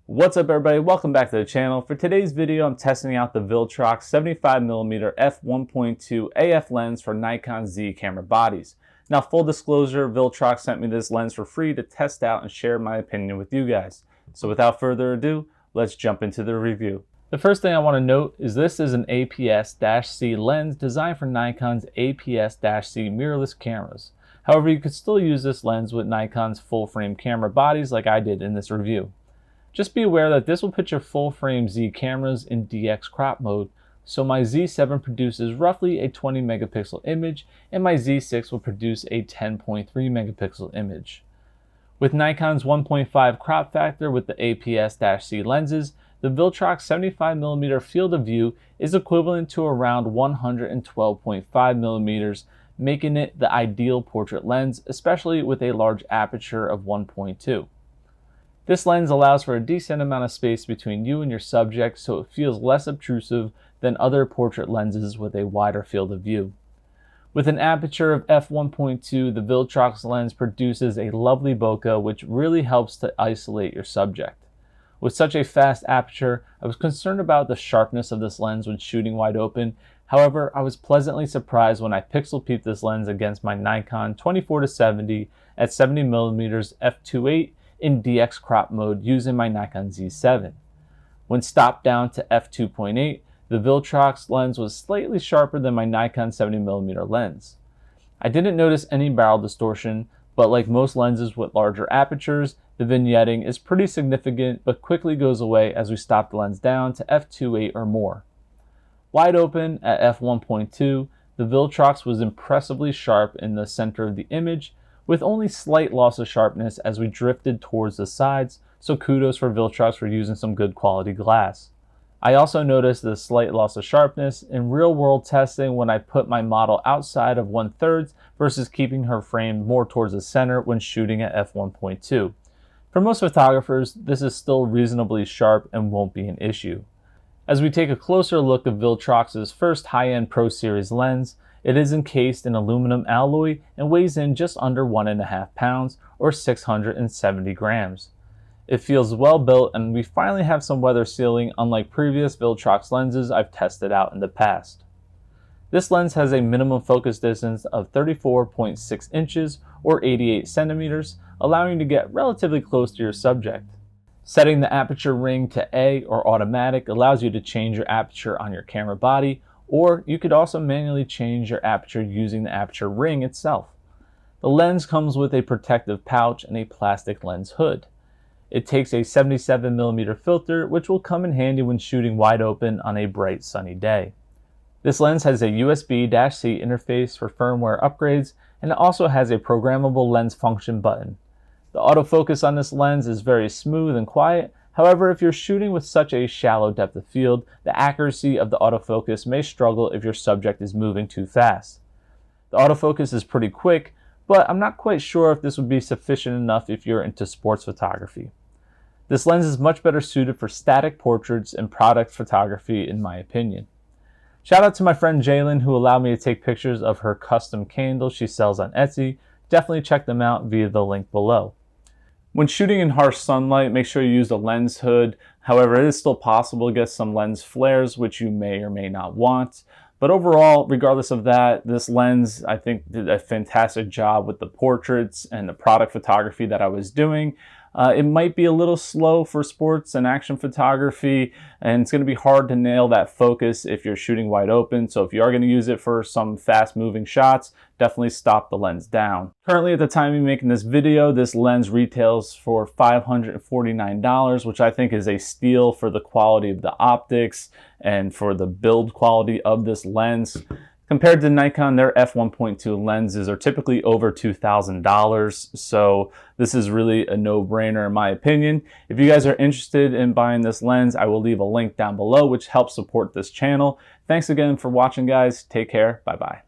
What's up everybody, welcome back to the channel. For today's video, I'm testing out the Viltrox 75mm f1.2 AF lens for Nikon Z camera bodies. Now full disclosure, Viltrox sent me this lens for free to test out and share my opinion with you guys. So without further ado, let's jump into the review. The first thing I want to note is this is an APS-C lens designed for Nikon's APS-C mirrorless cameras. However, you could still use this lens with Nikon's full frame camera bodies like I did in this review. Just be aware that this will put your full frame Z cameras in DX crop mode, so my Z7 produces roughly a 20 megapixel image and my Z6 will produce a 10.3 megapixel image. With Nikon's 1.5 crop factor with the APS-C lenses, the Viltrox 75mm field of view is equivalent to around 112.5 millimeters, making it the ideal portrait lens, especially with a large aperture of 1.2. This lens allows for a decent amount of space between you and your subject, so it feels less obtrusive than other portrait lenses with a wider field of view. With an aperture of f1.2, the Viltrox lens produces a lovely bokeh which really helps to isolate your subject. With such a fast aperture, I was concerned about the sharpness of this lens when shooting wide open. However, I was pleasantly surprised when I pixel peeped this lens against my Nikon 24-70 at 70mm f2.8 in DX crop mode using my Nikon Z7. When stopped down to f2.8, the Viltrox lens was slightly sharper than my Nikon 70mm lens. I didn't notice any barrel distortion, but like most lenses with larger apertures, the vignetting is pretty significant but quickly goes away as we stop the lens down to f2.8 or more. Wide open at f1.2, the Viltrox was impressively sharp in the center of the image, with only slight loss of sharpness as we drifted towards the sides, so kudos for Viltrox for using some good quality glass. I also noticed the slight loss of sharpness in real world testing when I put my model outside of 1/3 versus keeping her framed more towards the center when shooting at f1.2. For most photographers, this is still reasonably sharp and won't be an issue. As we take a closer look at Viltrox's first high-end Pro Series lens, it is encased in aluminum alloy and weighs in just under 1.5 pounds or 670 grams. It feels well built and we finally have some weather sealing unlike previous Viltrox lenses I've tested out in the past. This lens has a minimum focus distance of 34.6 inches or 88 centimeters, allowing you to get relatively close to your subject. Setting the aperture ring to A or automatic allows you to change your aperture on your camera body, or you could also manually change your aperture using the aperture ring itself. The lens comes with a protective pouch and a plastic lens hood. It takes a 77mm filter, which will come in handy when shooting wide open on a bright sunny day. This lens has a USB-C interface for firmware upgrades, and it also has a programmable lens function button. The autofocus on this lens is very smooth and quiet. However, if you're shooting with such a shallow depth of field, the accuracy of the autofocus may struggle if your subject is moving too fast. The autofocus is pretty quick, but I'm not quite sure if this would be sufficient enough if you're into sports photography. This lens is much better suited for static portraits and product photography in my opinion. Shout out to my friend Jalen who allowed me to take pictures of her custom candles she sells on Etsy. Definitely check them out via the link below. When shooting in harsh sunlight, make sure you use a lens hood. However, it is still possible to get some lens flares, which you may or may not want. But overall, regardless of that, this lens, I think, did a fantastic job with the portraits and the product photography that I was doing. It might be a little slow for sports and action photography, and it's going to be hard to nail that focus if you're shooting wide open. So if you are going to use it for some fast moving shots, definitely stop the lens down. Currently at the time of making this video, this lens retails for $549, which I think is a steal for the quality of the optics and for the build quality of this lens. Compared to Nikon, their f1.2 lenses are typically over $2,000, so this is really a no-brainer in my opinion. If you guys are interested in buying this lens, I will leave a link down below which helps support this channel. Thanks again for watching, guys. Take care. Bye-bye.